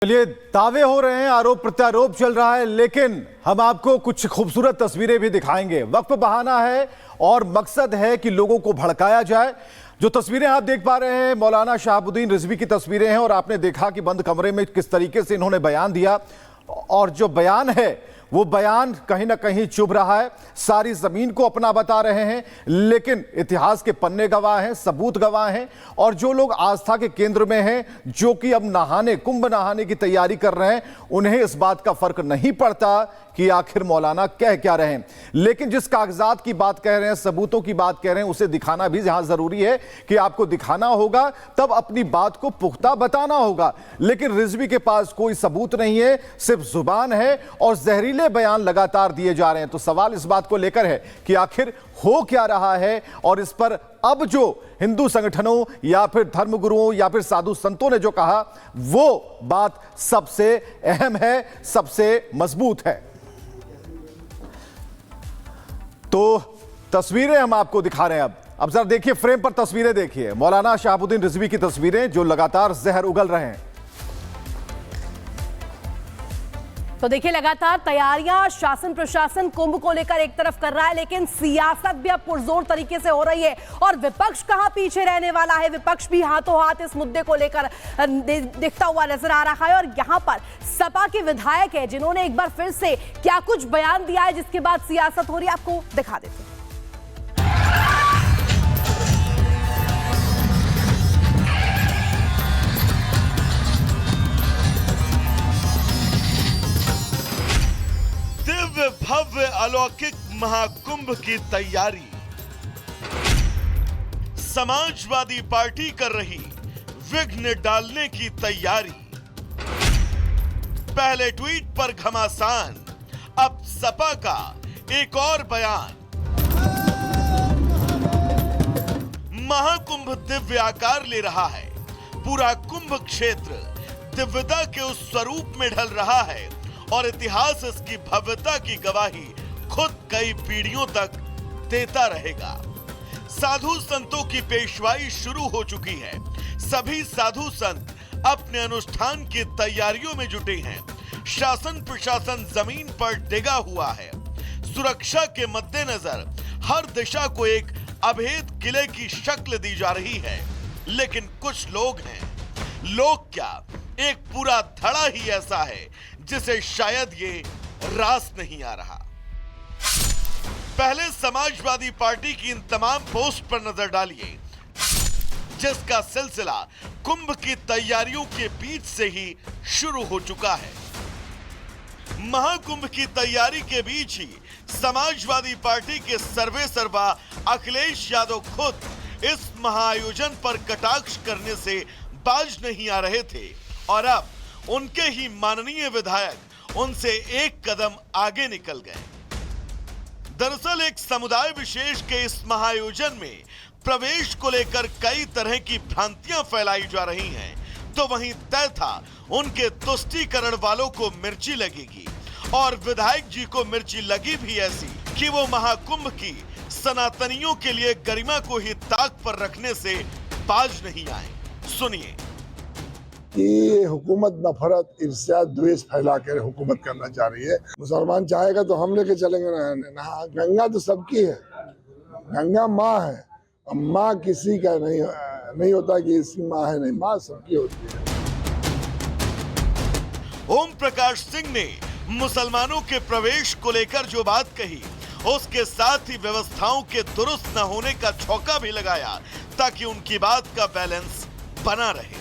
चलिए, दावे हो रहे हैं, आरोप प्रत्यारोप चल रहा है, लेकिन हम आपको कुछ खूबसूरत तस्वीरें भी दिखाएंगे। वक्त बहाना है और मकसद है कि लोगों को भड़काया जाए। जो तस्वीरें आप देख पा रहे हैं मौलाना शहाबुद्दीन रिजवी की तस्वीरें हैं और आपने देखा कि बंद कमरे में किस तरीके से इन्होंने बयान दिया और जो बयान है वो बयान कहीं ना कहीं चुभ रहा है। सारी जमीन को अपना बता रहे हैं, लेकिन इतिहास के पन्ने गवाह हैं, सबूत गवाह हैं और जो लोग आस्था के केंद्र में हैं, जो कि अब कुंभ नहाने की तैयारी कर रहे हैं, उन्हें इस बात का फर्क नहीं पड़ता कि आखिर मौलाना कह क्या रहे हैं। लेकिन जिस कागजात की बात कह रहे हैं, सबूतों की बात कह रहे हैं, उसे दिखाना भी जहां जरूरी है कि आपको दिखाना होगा, तब अपनी बात को पुख्ता बताना होगा। लेकिन रिजवी के पास कोई सबूत नहीं है, सिर्फ जुबान है और जहरीले बयान लगातार दिए जा रहे हैं। तो सवाल इस बात को लेकर है कि आखिर हो क्या रहा है और इस पर अब जो हिंदू संगठनों या फिर धर्मगुरुओं या फिर साधु संतों ने जो कहा, वो बात सबसे अहम है, सबसे मजबूत है। तो तस्वीरें हम आपको दिखा रहे हैं। अब जरा देखिए, फ्रेम पर तस्वीरें देखिए, मौलाना शहाबुद्दीन रिजवी की तस्वीरें जो लगातार जहर उगल रहे हैं। तो देखिए, लगातार तैयारियां शासन प्रशासन कुंभ को लेकर एक तरफ कर रहा है, लेकिन सियासत भी अब पुरजोर तरीके से हो रही है और विपक्ष कहां पीछे रहने वाला है। विपक्ष भी हाथों हाथ इस मुद्दे को लेकर दिखता हुआ नजर आ रहा है और यहां पर सपा के विधायक है जिन्होंने एक बार फिर से क्या कुछ बयान दिया है, जिसके बाद सियासत हो रही है, आपको दिखा देते हैं। दिव्य भव्य अलौकिक महाकुंभ की तैयारी समाजवादी पार्टी कर रही, विघ्न डालने की तैयारी। पहले ट्वीट पर घमासान, अब सपा का एक और बयान। महाकुंभ दिव्य आकार ले रहा है, पूरा कुंभ क्षेत्र दिव्यता के उस स्वरूप में ढल रहा है और इतिहास इसकी भव्यता की गवाही खुद कई पीढ़ियों तक देता रहेगा। साधु संतों की पेशवाई शुरू हो चुकी है। सभी साधु संत अपने अनुष्ठान की तैयारियों में जुटे हैं। शासन प्रशासन जमीन पर डिगा हुआ है। सुरक्षा के मद्देनजर हर दिशा को एक अभेद किले की शक्ल दी जा रही है। लेकिन कुछ लोग हैं, लोग क्या, एक पूरा धड़ा ही ऐसा है जिसे शायद ये रास नहीं आ रहा। पहले समाजवादी पार्टी की इन तमाम पोस्ट पर नजर डालिए, जिसका सिलसिला कुंभ की तैयारियों के बीच से ही शुरू हो चुका है। महाकुंभ की तैयारी के बीच ही समाजवादी पार्टी के सर्वे सर्वा अखिलेश यादव खुद इस महाआयोजन पर कटाक्ष करने से बाज नहीं आ रहे थे और अब उनके ही माननीय विधायक उनसे एक कदम आगे निकल गए। दरअसल एक समुदाय विशेष के इस महाआयोजन में प्रवेश को लेकर कई तरह की भ्रांतियां फैलाई जा रही हैं, तो वहीं तय था उनके तुष्टीकरण वालों को मिर्ची लगेगी और विधायक जी को मिर्ची लगी भी ऐसी कि वो महाकुंभ की सनातनियों के लिए गरिमा को ही ताक पर रखने से बाज नहीं आए। सुनिए कि हुकूमत नफरत, ईर्ष्या, द्वेष फैला कर हुकूमत करना चाह रही है। मुसलमान चाहेगा तो हम लेके चलेंगे ना। गंगा तो सबकी है, गंगा माँ है और माँ किसी का नहीं होता कि इसकी माँ है, नहीं, माँ सबकी होती है। ओम प्रकाश सिंह ने मुसलमानों के प्रवेश को लेकर जो बात कही, उसके साथ ही व्यवस्थाओं के दुरुस्त न होने का छौका भी लगाया ताकि उनकी बात का बैलेंस बना रहे।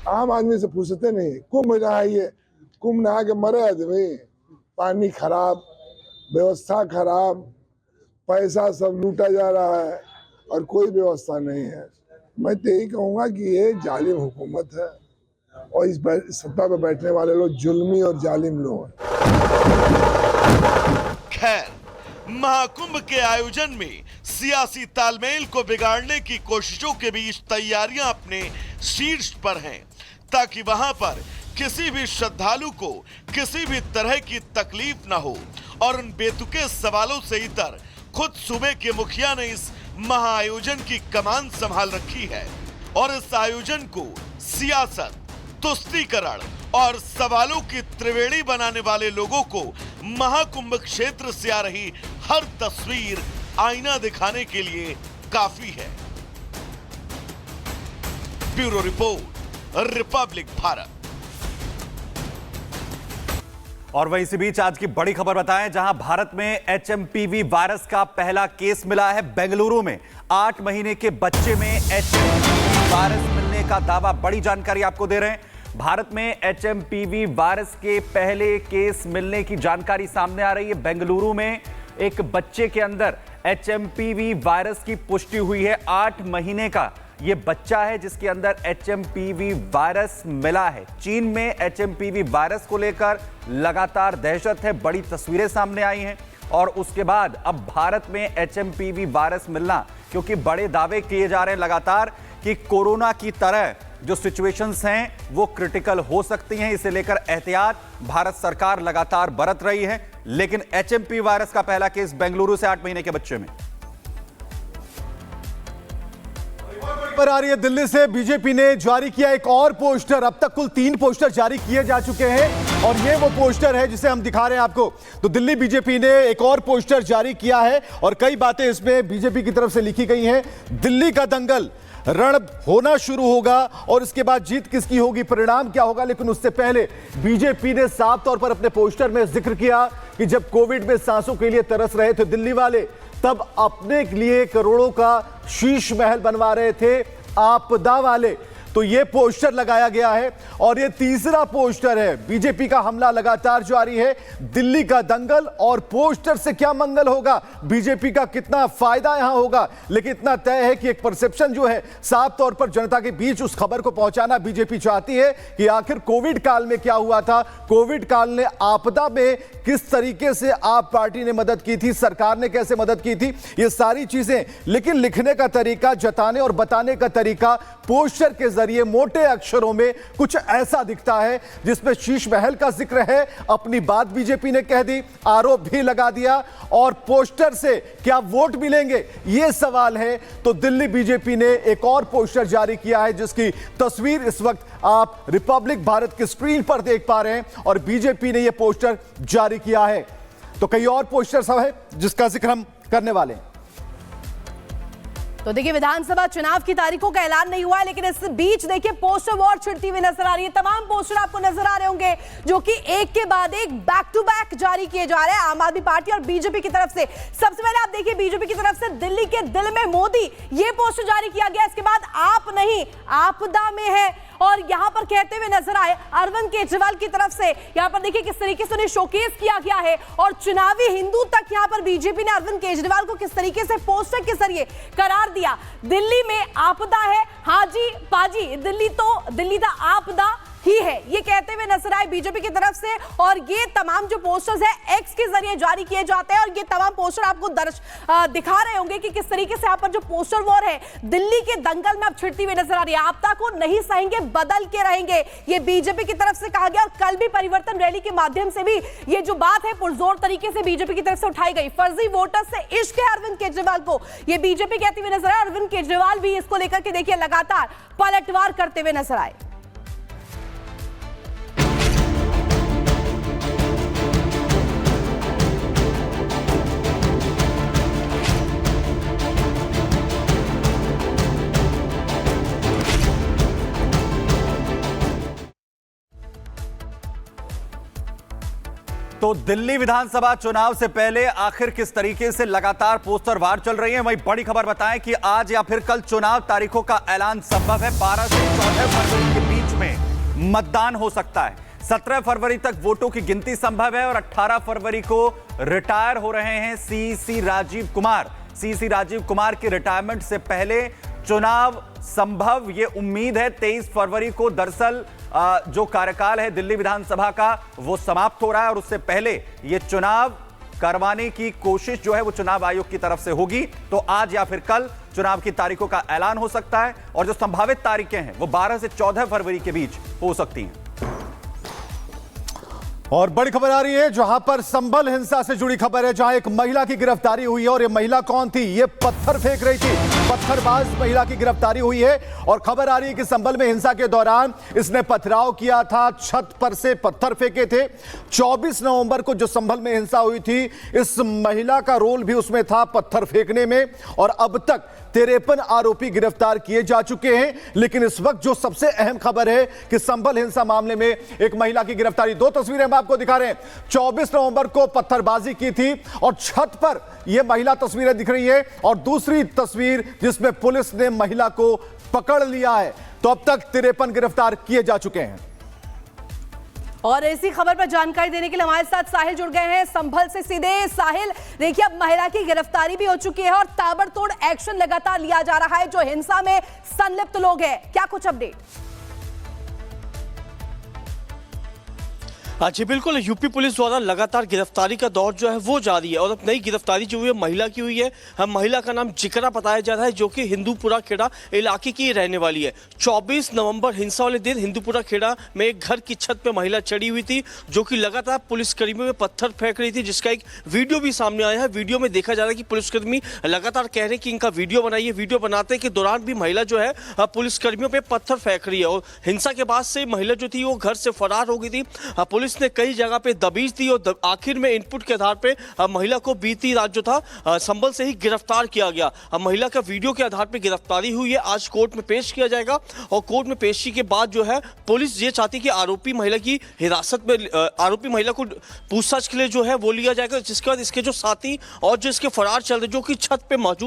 आम आदमी से पूछते नहीं, कुंभ नहाइए, कुंभ नहा के मरे आदमी, पानी खराब, व्यवस्था खराब, पैसा सब लूटा जा रहा है और कोई व्यवस्था नहीं है। मैं तो यही कहूँगा कि ये जालिम हुकूमत है और इस सत्ता पर बैठने वाले लोग जुल्मी और जालिम लोग हैं। खैर, महाकुंभ के आयोजन में सियासी तालमेल को बिगाड़ने की कोशिशों के बीच तैयारियां अपने शीर्ष पर हैं, ताकि वहां पर किसी भी श्रद्धालु को किसी भी तरह की तकलीफ न हो। और उन बेतुके सवालों से इतर खुद सूबे के मुखिया ने इस महाआयोजन की कमान संभाल रखी है और इस आयोजन को सियासत, तुष्टीकरण और सवालों की त्रिवेणी बनाने वाले लोगों को महाकुंभ क्षेत्र से आ रही हर तस्वीर आईना दिखाने के लिए काफी है। Bureau report, Republic Bharat. और वहीं इसी बीच आज की बड़ी खबर बताएं, जहां भारत में HMPV वायरस का पहला केस मिला है। बेंगलुरु में 8 महीने के बच्चे में HMPV वायरस मिलने का दावा। बड़ी जानकारी आपको दे रहे हैं। भारत में HMPV वायरस के पहले केस मिलने की जानकारी सामने आ रही है। बेंगलुरु में एक बच्चे के अंदर HMPV वायरस की पुष्टि हुई है। 8 महीने का यह बच्चा है जिसके अंदर HMPV वायरस मिला है। चीन में HMPV वायरस को लेकर लगातार दहशत है। बड़ी तस्वीरें सामने आई हैं और उसके बाद अब भारत में HMPV वायरस मिलना, क्योंकि बड़े दावे किए जा रहे हैं लगातार कि कोरोना की तरह जो सिचुएशंस हैं वो क्रिटिकल हो सकती हैं। इसे लेकर एहतियात भारत सरकार लगातार बरत रही है। लेकिन HMPV वायरस का पहला केस बेंगलुरु से 8 महीने के बच्चे में। पर आ रही है दिल्ली से। बीजेपी ने जारी किया एक और पोस्टर। अब तक कुल 3 पोस्टर जारी किए जा चुके हैं और ये वो पोस्टर है जिसे हम दिखा रहे हैं आपको। तो दिल्ली बीजेपी ने एक और पोस्टर जारी किया है और कई बातें इसमें बीजेपी की तरफ से लिखी गई हैं। दिल्ली का दंगल, रण होना शुरू होगा और इसके बाद जीत किसकी होगी, परिणाम क्या होगा। लेकिन उससे पहले बीजेपी ने साफ तौर पर अपने पोस्टर में जिक्र किया कि जब कोविड में सांसों के लिए तरस रहे थे दिल्ली वाले, तब अपने लिए करोड़ों का शीश महल बनवा रहे थे आपदा वाले। तो ये पोस्टर लगाया गया है और ये तीसरा पोस्टर है। बीजेपी का हमला लगातार जारी है। दिल्ली का दंगल और पोस्टर से क्या मंगल होगा, बीजेपी का कितना फायदा यहां होगा। लेकिन इतना तय है कि एक परसेप्शन जो है साफ तौर पर जनता के बीच उस खबर को पहुंचाना बीजेपी चाहती है कि आखिर कोविड काल में क्या हुआ था, कोविड काल ने आपदा में किस तरीके से आप पार्टी ने मदद की थी, सरकार ने कैसे मदद की थी, ये सारी चीजें। लेकिन लिखने का तरीका, जताने और बताने का तरीका पोस्टर के जरिए मोटे अक्षरों में कुछ ऐसा दिखता है जिसमें शीश महल का जिक्र है। अपनी बात बीजेपी ने कह दी, आरोप भी लगा दिया और पोस्टर से क्या वोट मिलेंगे यह सवाल है। तो दिल्ली बीजेपी ने एक और पोस्टर जारी किया है जिसकी तस्वीर इस वक्त आप रिपब्लिक भारत की स्क्रीन पर देख पा रहे हैं और बीजेपी ने यह पोस्टर जारी किया है। तो कई और पोस्टर सब है जिसका जिक्र हम करने वाले हैं। तो देखिए, विधानसभा चुनाव की तारीखों का ऐलान नहीं हुआ है, लेकिन इस बीच देखिए पोस्टर वॉर छिड़ती हुई नजर आ रही है। तमाम पोस्टर आपको नजर आ रहे होंगे जो कि एक के बाद एक बैक टू बैक जारी किए जा रहे हैं आम आदमी पार्टी और बीजेपी की तरफ से। सबसे पहले आप देखिए बीजेपी की तरफ से दिल्ली के दिल में मोदी, ये पोस्टर जारी किया गया। इसके बाद आप नहीं, आपदा में है और यहां पर कहते हुए नजर आए अरविंद केजरीवाल की तरफ से। यहां पर देखिए किस तरीके से उन्हें शोकेस किया गया है और चुनावी हिंदू तक यहां पर बीजेपी ने अरविंद केजरीवाल को किस तरीके से पोस्टर के जरिए करार दिया। दिल्ली में आपदा है, हाजी पाजी, दिल्ली तो आपदा ही है, ये कहते हुए नजर आए बीजेपी की तरफ से। और ये तमाम जो पोस्टर्स है एक्स के जरिए जारी किए जाते हैं और ये तमाम पोस्टर आपको दिखा रहे होंगे कि किस तरीके से यहाँ पर जो पोस्टर वॉर है दिल्ली के दंगल में अब छिड़ती हुई नजर आ रही है। आपदा को नहीं सहेंगे, बदल के रहेंगे, ये बीजेपी की तरफ से कहा गया। और कल भी परिवर्तन रैली के माध्यम से भी ये जो बात है पुरजोर तरीके से बीजेपी की तरफ से उठाई गई। फर्जी वोटर से इश्क है अरविंद केजरीवाल को, ये बीजेपी कहती हुई नजर आए। अरविंद केजरीवाल भी इसको लेकर के देखिए लगातार पलटवार करते हुए नजर आए। तो दिल्ली विधानसभा चुनाव से पहले आखिर किस तरीके से लगातार पोस्टर वार चल रही है। वही बड़ी खबर बताएं कि आज या फिर कल चुनाव तारीखों का ऐलान संभव है। 12 से 14 फरवरी के बीच में मतदान हो सकता है। 17 फरवरी तक वोटों की गिनती संभव है और 18 फरवरी को रिटायर हो रहे हैं सीसी राजीव कुमार। सीसी राजीव कुमार की रिटायरमेंट से पहले चुनाव संभव, ये उम्मीद है। 23 फरवरी को दरअसल जो कार्यकाल है दिल्ली विधानसभा का वो समाप्त हो रहा है और उससे पहले ये चुनाव करवाने की कोशिश जो है वो चुनाव आयोग की तरफ से होगी। तो आज या फिर कल चुनाव की तारीखों का ऐलान हो सकता है और जो संभावित तारीखें हैं वो 12 से 14 फरवरी के बीच हो सकती हैं। और बड़ी खबर आ रही है जहां पर संभल हिंसा से जुड़ी खबर है, जहां एक महिला की गिरफ्तारी हुई है। और ये महिला कौन थी? ये पत्थर फेंक रही थी पत्थरबाज महिला की गिरफ्तारी हुई है और खबर आ रही है कि संभल में हिंसा के दौरान इसने पथराव किया था, छत पर से पत्थर फेंके थे। 24 नवंबर को जो संभल में हिंसा हुई थी, इस महिला का रोल भी उसमें था पत्थर फेंकने में, और अब तक 53 आरोपी गिरफ्तार किए जा चुके हैं। लेकिन इस वक्त जो सबसे अहम खबर है कि संभल हिंसा मामले में एक महिला की गिरफ्तारी। दो तस्वीरें हम आपको दिखा रहे हैं। 24 नवंबर को पत्थरबाजी की थी और छत पर यह महिला तस्वीरें दिख रही है, और दूसरी तस्वीर जिसमें पुलिस ने महिला को पकड़ लिया है। तो अब तक 53 गिरफ्तार किए जा चुके हैं। और इसी खबर पर जानकारी देने के लिए हमारे साथ साहिल जुड़ गए हैं संभल से सीधे। साहिल, देखिए अब महिला की गिरफ्तारी भी हो चुकी है और ताबड़तोड़ एक्शन लगातार लिया जा रहा है जो हिंसा में संलिप्त लोग हैं, क्या कुछ अपडेट? जी बिल्कुल, यूपी पुलिस द्वारा लगातार गिरफ्तारी का दौर जो है वो जारी है और अब नई गिरफ्तारी जो हुई है महिला की हुई है। महिला का नाम जिकरा बताया जा रहा है जो कि हिंदूपुरा खेड़ा इलाके की रहने वाली है। 24 नवंबर हिंसा वाले दिन हिंदूपुरा खेड़ा में एक घर की छत पे महिला चढ़ी हुई थी जो कि लगातार पुलिसकर्मियों में पत्थर फेंक रही थी, जिसका एक वीडियो भी सामने आया है। वीडियो में देखा जा रहा है कि पुलिसकर्मी लगातार कह रहे हैं कि इनका वीडियो बनाइए। वीडियो बनाते के दौरान भी महिला जो है पुलिसकर्मियों पर पत्थर फेंक रही है और हिंसा के बाद से महिला जो थी वो घर से फरार हो गई थी। पुलिस ने कई जगह पे दबीज दी और आखिर में इनपुट के आधार पे महिला को बीती रात जो था संभल से ही गिरफ्तार किया गया। महिला का वीडियो के आधार पे गिरफ्तारी हुई है। आज कोर्ट में पेश किया जाएगा और कोर्ट में पेशी के बाद जो है पुलिस ये चाहती कि आरोपी महिला की हिरासत में आरोपी महिला को पूछताछ के लिए जो है वो लिया जाएगा, जिसके बाद इसके जो साथी और जो इसके फरार चल रहे जो कि छत पे मौजूद